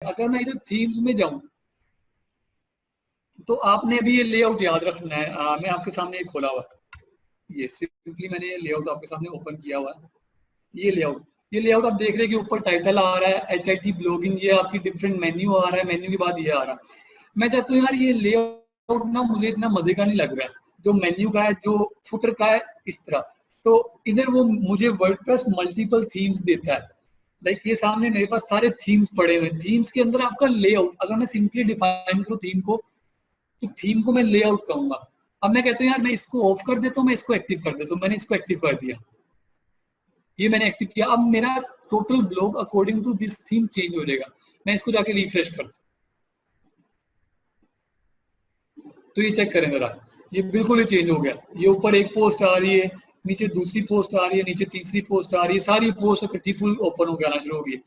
अगर मैं इधर थीम्स में जाऊं तो आपने अभी ये लेआउट याद रखना है। मैं आपके सामने ये खोला हुआ है, ये सिंपली मैंने ये लेआउट आपके सामने ओपन किया हुआ है। ये लेआउट आप देख रहे हैं कि ऊपर टाइटल आ रहा है HIT ब्लॉगिंग, ये आपकी डिफरेंट मेन्यू आ रहा है, मेन्यू के बाद ये आ रहा है। मैं चाहता हूँ यार ये लेआउट ना मुझे इतना मजे का नहीं लग रहा है, जो मेन्यू का है जो फुटर का है इस तरह। तो इधर वो मुझे वर्डप्रेस मल्टीपल थीम्स देता है। लाइक ये सामने मेरे पास सारे थीम्स पड़े हुए हैं, थीम्स के अंदर आपका लेआउट, अगर मैं सिंपली डिफाइन करूँ थीम को तो थीम को मैं लेआउट कहूंगा। अब मैं कहता हूँ यार मैं इसको ऑफ कर देता हूँ, मैं इसको एक्टिव कर देता हूँ। मैंने इसको एक्टिव कर दिया, ये मैंने एक्टिव किया। अब मेरा total blog according to this theme change हो जाएगा। मैं इसको जाके रिफ्रेश करता हूँ तो ये चेक करें जरा, ये बिल्कुल ही चेंज हो गया। ये ऊपर एक पोस्ट आ रही है, नीचे दूसरी पोस्ट आ रही है, नीचे तीसरी पोस्ट आ रही है, सारी पोस्ट इकट्ठी फुल ओपन हो के आना शुरू हो गई।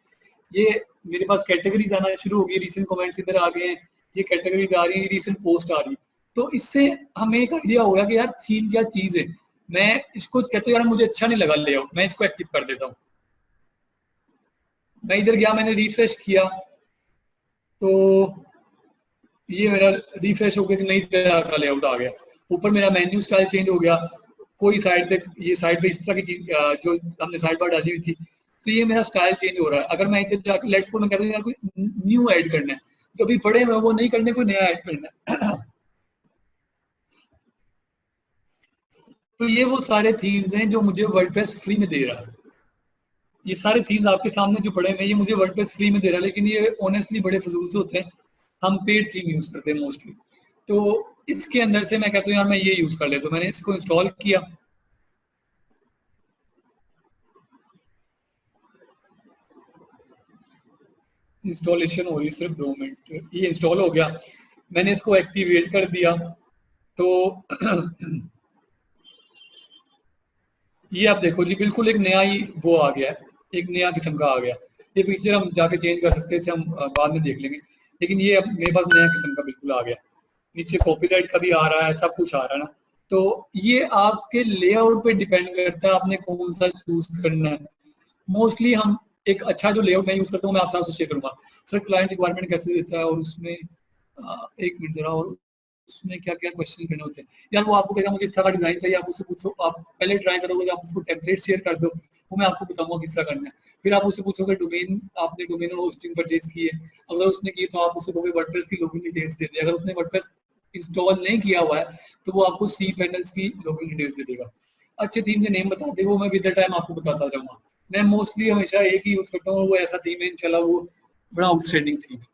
ये मेरे पास कैटेगरीज आना शुरू हो गई, रीसेंट कमेंट्स इधर आ गए हैं, ये कैटेगरीज आ रही है, रीसेंट पोस्ट आ रही है। तो इससे हमें एक आइडिया होगा कि यार थीम क्या चीज है। मैं इसको कहते यार मुझे अच्छा नहीं लगा लेआउट, मैं इसको एक्टिव कर देता हूँ। मैं इधर गया, मैंने रिफ्रेश किया तो ये मेरा रिफ्रेश हो गया, नई तरह का लेआउट आ गया। ऊपर मेरा मेन्यू स्टाइल चेंज हो गया, कोई साइड पे ये साइड पे इस तरह की चीज जो हमने साइड बार डाली हुई थी, तो ये मेरा स्टाइल चेंज हो रहा है। अगर मैं इधर जाकर लेट्स सपोज मैं कहता हूँ यार कोई न्यू ऐड करना है, जो अभी पड़े हुए वो नहीं करने, कोई नया ऐड करना है तो ये वो सारे थीम्स हैं जो मुझे वर्डप्रेस फ्री में दे रहा है। ये सारे थीम्स आपके सामने जो पड़े हैं ये मुझे वर्डप्रेस फ्री में दे रहा है, लेकिन ये ऑनेस्टली बड़े फजूल से होते हैं। हम पेड थीम यूज करते हैं मोस्टली। तो इसके अंदर से मैं कहता हूँ यार मैं ये यूज कर लेता हूँ। मैंने इसको इंस्टॉल किया, इंस्टॉलेशन हो रही है सिर्फ 2 मिनट, ये इंस्टॉल हो गया। मैंने इसको एक्टिवेट कर दिया तो ये आप देखो जी बिल्कुल एक नया ही वो आ गया है, एक नया किस्म का आ गया। ये पिक्चर हम जाके चेंज कर सकते हैं, इसे हम बाद में देख लेंगे, लेकिन ये अब मेरे पास नया किस्म का बिल्कुल आ गया। नीचे कॉपीराइट का भी आ रहा है, सब कुछ आ रहा है ना। तो ये आपके लेआउट पे डिपेंड करता है आपने कौन सा चूज करना है। मोस्टली हम एक अच्छा जो लेआउट मैं यूज करता हूँ मैं आपसे शेयर करूंगा। सर क्लाइंट रिक्वायरमेंट कैसे देता है और उसमें एक मिनट जरा, और उसमें क्या क्या क्वेश्चन करने होते हैं यार, वो आपको कहेगा मुझे इस तरह का डिजाइन चाहिए, आप उससे पूछो, आप पहले ट्राई करोगे, आप उसको टेम्पलेट शेयर कर दो, वो मैं आपको बताऊंगा किस तरह करना है। फिर आप उससे पूछोगे डोमेन, आपने डोमेन और होस्टिंग परचेज की है, अगर उसने की तो आप उससे कहोगे वर्डप्रेस की लॉगिन डिटेल्स दे दे। अगर उसने वर्डप्रेस इंस्टॉल नहीं किया हुआ है तो वो आपको सी पैनल्स की लॉगिन डिटेल्स दे देगा। अच्छे थीम के नेम बता दे, वो मैं विद द टाइम आपको बताता जाऊंगा। मैं मोस्टली हमेशा एक ही यूज करता हूँ, वो ऐसा थीम है इंशाल्लाह वो बड़ा आउटस्टैंडिंग थीम है।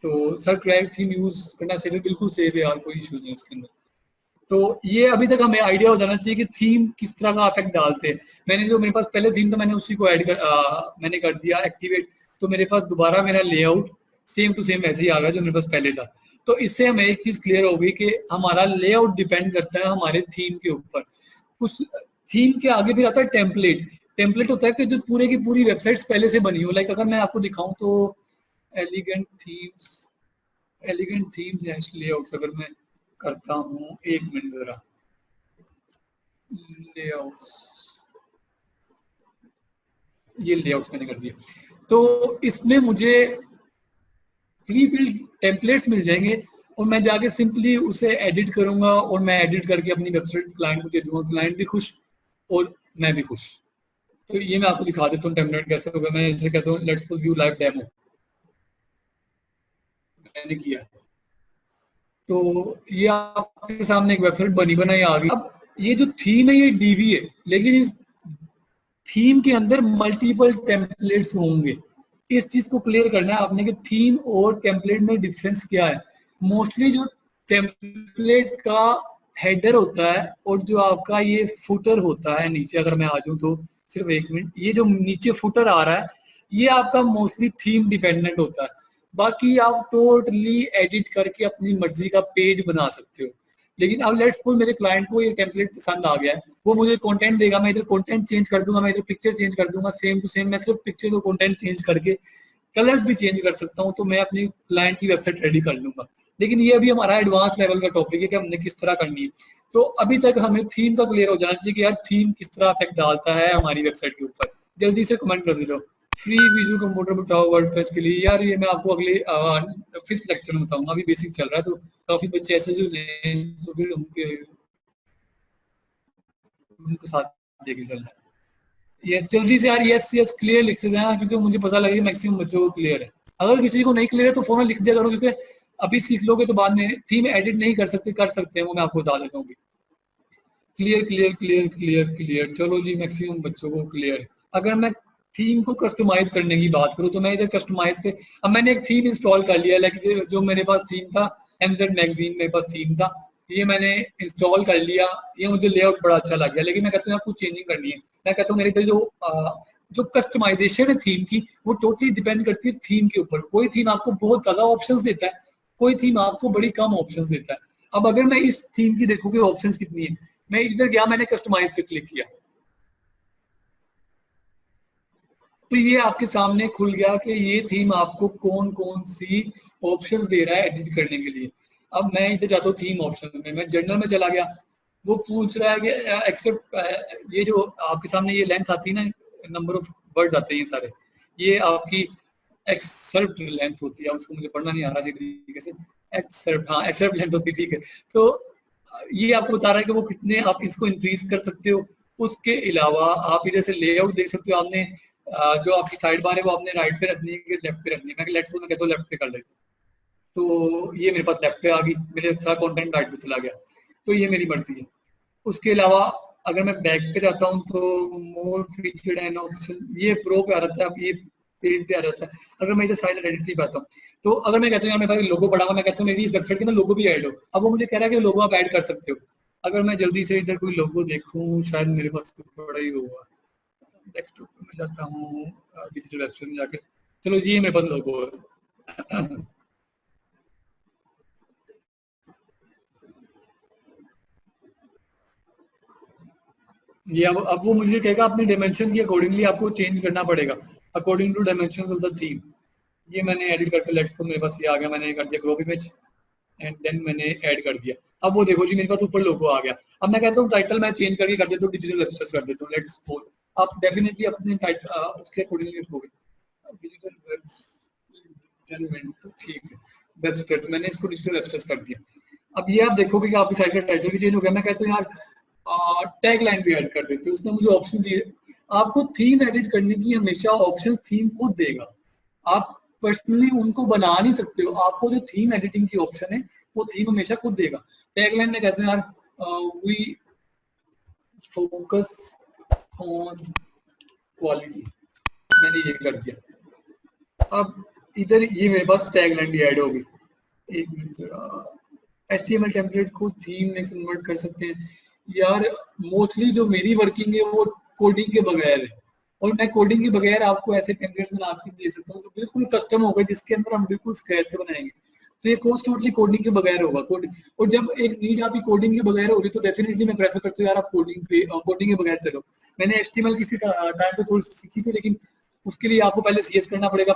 तो सर क्रैक थीम यूज करना सेफ है, बिल्कुल सेफ है यार, कोई इशू नहीं है उसके अंदर। तो ये अभी तक हमें आइडिया हो जाना चाहिए कि थीम किस तरह का इफेक्ट डालते हैं। मैंने जो मेरे पास पहले थीम था मैंने उसी को ऐड मैंने कर दिया एक्टिवेट, तो मेरे पास दोबारा मेरा लेआउट सेम टू सेम ऐसे ही आ गया जो मेरे पास पहले था। तो इससे हमें एक चीज क्लियर हो गई कि हमारा लेआउट डिपेंड करता है हमारे थीम के ऊपर। उस थीम के आगे फिर आता है टेम्पलेट। टेम्पलेट होता है कि जो पूरे की पूरी वेबसाइट्स पहले से बनी हो। लाइक अगर मैं आपको दिखाऊं तो elegant themes, elegant themes layouts अगर मैं करता हूँ, एक मिनट जरा, लेआउट्स, ये लेआउट्स मैंने कर दिया। तो इसमें मुझे प्री बिल्ड टेम्पलेट्स मिल जाएंगे और मैं जाके सिंपली उसे एडिट करूंगा और मैं एडिट करके अपनी वेबसाइट क्लाइंट को दे दूंगा। क्लाइंट भी खुश और मैं भी खुश। तो ये मैं आपको दिखा देता हूँ टेम्पलेट कैसे होगा। मैं इसे कहता हूँ लेट्स व्यू लाइव डेमो, मैंने किया तो ये आपके सामने एक वेबसाइट बनी बनाई आ गई। अब ये जो थीम है ये डीवी है, लेकिन इस थीम के अंदर मल्टीपल टेम्पलेट्स होंगे। इस चीज को क्लियर करना है आपने कि थीम और टेम्पलेट में डिफरेंस क्या है। मोस्टली जो टेम्पलेट का हेडर होता है और जो आपका ये फुटर होता है नीचे, अगर मैं आ जाऊं तो सिर्फ एक मिनट, ये जो नीचे फुटर आ रहा है ये आपका मोस्टली थीम डिपेंडेंट होता है। बाकी आप टोटली एडिट करके अपनी मर्जी का पेज बना सकते हो। लेकिन अब लेट्स सपोज मेरे क्लाइंट को ये टेम्पलेट पसंद आ गया है, वो मुझे कंटेंट देगा, मैं इधर कंटेंट चेंज कर दूंगा, मैं इधर पिक्चर चेंज कर दूंगा, सेम टू सेम मैं सिर्फ पिक्चर और कंटेंट चेंज करके कलर्स भी चेंज कर सकता हूँ, तो मैं अपनी क्लाइंट की वेबसाइट रेडी कर लूंगा। लेकिन ये अभी हमारा एडवांस लेवल का टॉपिक है कि हमने किस तरह करनी है। तो अभी तक हमें थीम का क्लियर हो जाना चाहिए कि यार थीम किस तरह इफेक्ट डालता है हमारी वेबसाइट के ऊपर। जल्दी से कमेंट कर दो फ्री विजुअल कंप्यूटर बताओ वर्डप्रेस के लिए। यार ये मैं आपको अगले 5th लेक्चर में बताऊंगा, अभी बेसिक चल रहा है, तो काफी बच्चे ऐसे जो नहीं, तो फिर उनके साथ लेके चल रहा है। यस जल्दी से यार यस यस क्लियर लिख देना, क्योंकि मुझे पता लगे मैक्सिमम बच्चों को क्लियर है। अगर किसी को नहीं क्लियर है तो फौरन लिख दिया करो, क्योंकि अभी सीख लोगे तो बाद में थीम एडिट नहीं कर सकते, कर सकते हैं वो मैं आपको बता देता हूँ। Clear clear clear clear clear, चलो जी मैक्सिमम बच्चों को क्लियर है। अगर मैं थीम को कस्टमाइज करने की बात करूँ तो मैं इधर कस्टमाइज पे, अब मैंने एक थीम इंस्टॉल कर लिया, लाइक जो मेरे पास थीम था MZ मैगजीन मेरे पास थीम था, ये मैंने इंस्टॉल कर लिया, ये मुझे लेआउट बड़ा अच्छा लग गया, लेकिन मैं कहता हूँ आपको चेंजिंग करनी है। मैं कहता हूँ मेरे इधर जो कस्टमाइजेशन है थीम की, वो टोटली डिपेंड करती है थीम के ऊपर। कोई थीम आपको बहुत ज्यादा ऑप्शंस देता है, कोई थीम आपको बड़ी कम ऑप्शंस देता है। अब अगर मैं इस थीम की देखूँ कि ऑप्शंस कितनी है, मैं इधर गया, मैंने कस्टमाइज पे क्लिक किया, तो ये आपके सामने खुल गया कि ये थीम आपको कौन कौन सी ऑप्शंस दे रहा है एडिट करने के लिए। अब मैं इधर जाता हूँ थीम ऑप्शन में, मैं जनरल में चला गया, वो पूछ रहा है कि एक्सेप्ट, ये जो आपके सामने ये लेंथ आती है ना, नंबर ऑफ वर्ड्स आते हैं ये सारे, ये आपकी एक्सेप्ट लेंथ होती है, उसको मुझे पढ़ना नहीं आ रहा तरीके से, एक्सेप्ट, हाँ एक्सेप्ट लेंथ होती है, ठीक है। तो ये आपको बता रहा है कि वो कितने आप इसको इंक्रीज कर सकते हो। उसके अलावा आप इधर से लेआउट देख सकते हो, आपने जो आपकी साइड बार है वो आपने राइट पे रखनी है कि लेफ्ट पे रखनी है। मैं लेट्स मैं कहता हूँ लेफ्ट पे कर लेता हूँ, तो ये मेरे पास लेफ्ट पे आ गई, मेरे सारा कंटेंट राइट पे चला गया, तो ये मेरी मर्जी है। उसके अलावा अगर मैं बैक पे जाता हूँ तो मोर फीचर्ड एंड ऑप्शन, ये प्रो पे आ जाता है, अब ये पेज पे आ जाता है। अगर मैं इधर साइड एडिटरी पे आता हूँ, तो अगर मैं कहता हूँ यार मेरे पास लोगो पड़ा हुआ, मैं कहता हूँ मेरी इस वेबसाइट के ना लोगो भी ऐड हो, अब वो मुझे कह रहा है कि लोगो आप ऐड कर सकते हो। अगर मैं जल्दी से इधर कोई लोगो देखूँ, शायद मेरे पास पड़ा ही होगा, डेस्कटॉप में जाता हूँ, डिजिटल वेबसाइट में जाके, चलो जी ये मेरे पास लोगो है। ये अब वो मुझे कहेगा अपने डायमेंशन की अकॉर्डिंगली आपको चेंज करना पड़ेगा, according to dimensions of the theme. ये मैंने एडिट करके लेट्स को मेरे पास ये आ गया, मैंने कर दिया क्रॉप इमेज एंड देन मैंने ऐड कर दिया। अब वो देखो जी मेरे पास ऊपर लोगो आ गया। अब मैं कहता हूँ टाइटल मैं चेंज करके कर देता हूँ, डिजिटल एक्सप्रेस कर देता हूँ, लेट्स सपोज आप डेफिनेटली अपने टाइटल उसके अकॉर्डिंगली रखोगे, डिजिटल ठीक है, वेब स्टेट मैंने इसको डिजिटल एक्सप्रेस कर दिया। अब ये आप देखोगे कि आपकी साइट का टाइटल भी चेंज हो गया। मैं कहता हूँ यार टैग लाइन भी ऐड कर देते, उसने मुझे ऑप्शन दिए। आपको थीम एडिट करने की हमेशा ऑप्शन थीम खुद देगा, आप पर्सनली उनको बना नहीं सकते हो। आपको जो थीम एडिटिंग की ऑप्शन है वो थीम हमेशा खुद देगा। टैगलाइन में कहते हैं यार वी फोकस ऑन क्वालिटी, मैंने ये कर दिया। अब इधर ये मेरे पास टैगलाइन भी ऐड होगी। एक मिनट जरा, HTML टेम्पलेट को थीम में कन्वर्ट कर सकते हैं। यार मोस्टली जो मेरी वर्किंग है वो कोडिंग के बगैर है, और मैं कोडिंग के बगैर आपको ऐसे टेम्पलेट्स बना के दे सकता हूँ जो बिल्कुल कस्टम होगा, जिसके अंदर हम बिल्कुल स्क्रैच से बनाएंगे। तो ये कोर्स टोटली कोडिंग के बगैर होगा। कोडिंग, और जब एक नीड आपकी कोडिंग के बगैर हो रही तो डेफिनेटली मैं प्रेफर करता हूँ यार आप कोडिंग के बगैर चलो। मैंने HTML किसी टाइम पे थोड़ी सीखी थी, लेकिन उसके लिए आपको पहले CS करना पड़ेगा,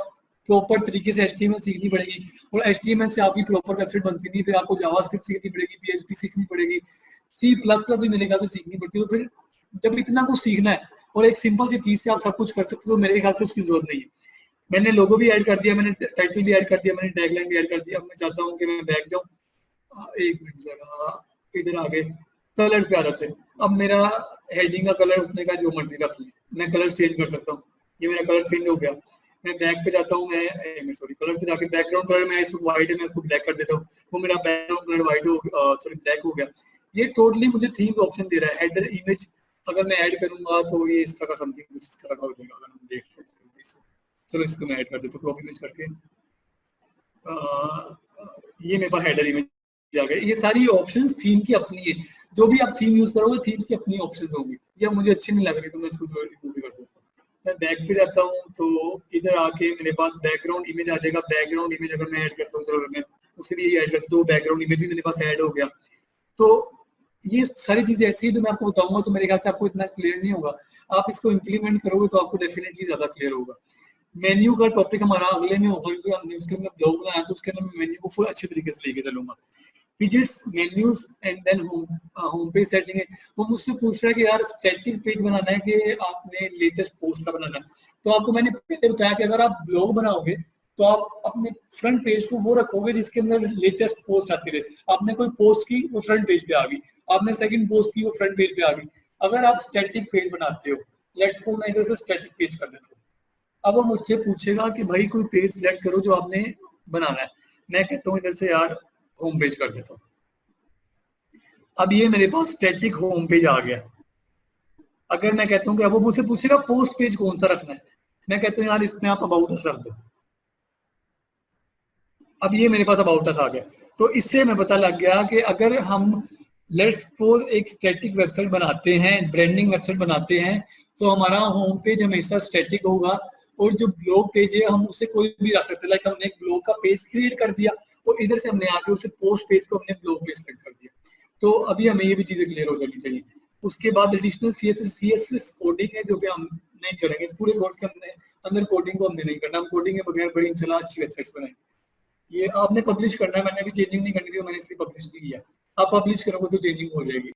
प्रॉपर तरीके से HTML सीखनी पड़ेगी, और HTML से आपकी प्रॉपर वेबसाइट बनती नहीं, फिर आपको जावास्क्रिप्ट सीखनी पड़ेगी, PHP सीखनी पड़ेगी, C++ भी मेरे ख्याल से सीखनी पड़ती है। तो फिर जब इतना कुछ सीखना है और एक सिंपल सी चीज से आप सब कुछ कर सकते हो, तो मेरे ख्याल से उसकी जरूरत नहीं है। मैंने लोगो भी ऐड कर दिया, मैंने टाइटल भी ऐड कर दिया, मैंने टैगलाइन भी ऐड कर दिया। अब मैं चाहता हूँ कि मैं बैक जाऊँ, एक मिनट जरा इधर आगे कलर्स पे आ जाते हैं। अब मेरा हेडिंग का कलर उसने कहा जो मर्जी रख ले, मैं कलर चेंज कर सकता हूँ। ये मेरा कलर चेंज हो गया। मैं बैक पे जाता हूँ, मैं सॉरी कलर पे जाके बैकग्राउंड कलर मैं इसको व्हाइट है, मैं उसको ब्लैक कर देता हूँ, वो मेरा बैकग्राउंड कलर व्हाइट हो सॉरी ब्लैक हो गया। ये टोटली मुझे थीम ऑप्शन दे रहा है। हेडर इमेज अगर मैं ऐड करूंगा तो ये इस तरह का समथिंग कुछ इस तरह का हो जाएगा, अगर हम देख लें जल्दी से। चलो इसको मैं ऐड कर देता हूँ क्रॉप इमेज करके। ये मेरे पास हेडर इमेज आ गया। ये सारी ऑप्शंस थीम की अपनी है, जो भी आप थीम यूज करोगे थीम्स की अपनी ऑप्शंस होंगी। या मुझे अच्छी नहीं लग रही तो मैं इसको रिमूव भी कर देता हूँ। मैं बैक पे जाता हूँ तो इधर आके मेरे पास बैकग्राउंड इमेज आ जाएगा। बैकग्राउंड इमेज अगर मैं ऐड करता हूँ, चलो मैं उसके लिए ऐड करता हूँ, बैकग्राउंड इमेज भी मेरे पास ऐड हो गया। तो ये सारी चीजें ऐसी है जो मैं आपको बताऊंगा, तो मेरे ख्याल से आपको इतना क्लियर नहीं होगा। आप इसको इम्प्लीमेंट करोगे तो आपको डेफिनेटली ज्यादा क्लियर होगा। मेन्यू का टॉपिक हमारा अगले में होगा, क्योंकि हमने उसके अंदर ब्लॉग बनाया तो उसके अंदर मैं मेन्यू को फुल अच्छे तरीके से लेके चलूंगा। Widgets, menus and then home page setting है। वो मुझसे पूछ रहा है कि यार स्टैटिक पेज बनाना है कि आपने लेटेस्ट पोस्ट का बनाना है। तो आपको मैंने पहले बताया कि अगर आप ब्लॉग बनाओगे तो आप अपने फ्रंट पेज को वो रखोगे जिसके अंदर लेटेस्ट पोस्ट आती रहे। आपने कोई पोस्ट की, वो फ्रंट पेज पे आ गई, आपने सेकंड पोस्ट की, वो फ्रंट पेज पे आ गई। अगर आप स्टैटिक पेज बनाते हो, लेट्स सपोज मैं इधर से स्टैटिक पेज कर देता हूँ, अब वो मुझसे पूछेगा कि भाई कोई पेज सिलेक्ट करो जो आपने बनाना है। मैं कहता हूँ इधर से यार होम पेज कर देता हूँ। अब ये मेरे पास स्टैटिक होम पेज आ गया। अगर मैं कहता हूँ कि अब वो मुझसे पूछेगा पोस्ट पेज कौन सा रखना है, मैं कहता हूँ यार इसमें आप अबाउट अस रख दो। अब ये मेरे पास अबाउट अस आ गया। तो इससे हमें पता लग गया कि अगर हम लेट्स सपोज एक स्टैटिक वेबसाइट बनाते हैं, ब्रांडिंग वेबसाइट बनाते हैं, तो हमारा होम पेज हमेशा स्टैटिक होगा और जो ब्लॉग पेज है हम उसे कोई भी रख सकते हैं। लाइक हमने एक ब्लॉग का पेज क्रिएट कर दिया और इधर से हमने आके उसे पोस्ट पेज को हमने ब्लॉग पेज सेट कर दिया। तो अभी हमें ये भी चीजें क्लियर हो जानी चाहिए। उसके बाद एडिशनल CSS कोडिंग है जो कि हम नहीं करेंगे इस पूरे कोर्स के अंदर कोडिंग को हमने नहीं करना। हम कोडिंग के बगैर बड़ी इंशाल्लाह अच्छी वेबसाइट्स बनाएंगे। ये आपने पब्लिश करना है, मैंने अभी चेंजिंग नहीं करनी थी, मैंने इसलिए पब्लिश नहीं किया। आप पब्लिश करोगे तो चेंजिंग हो जाएगी।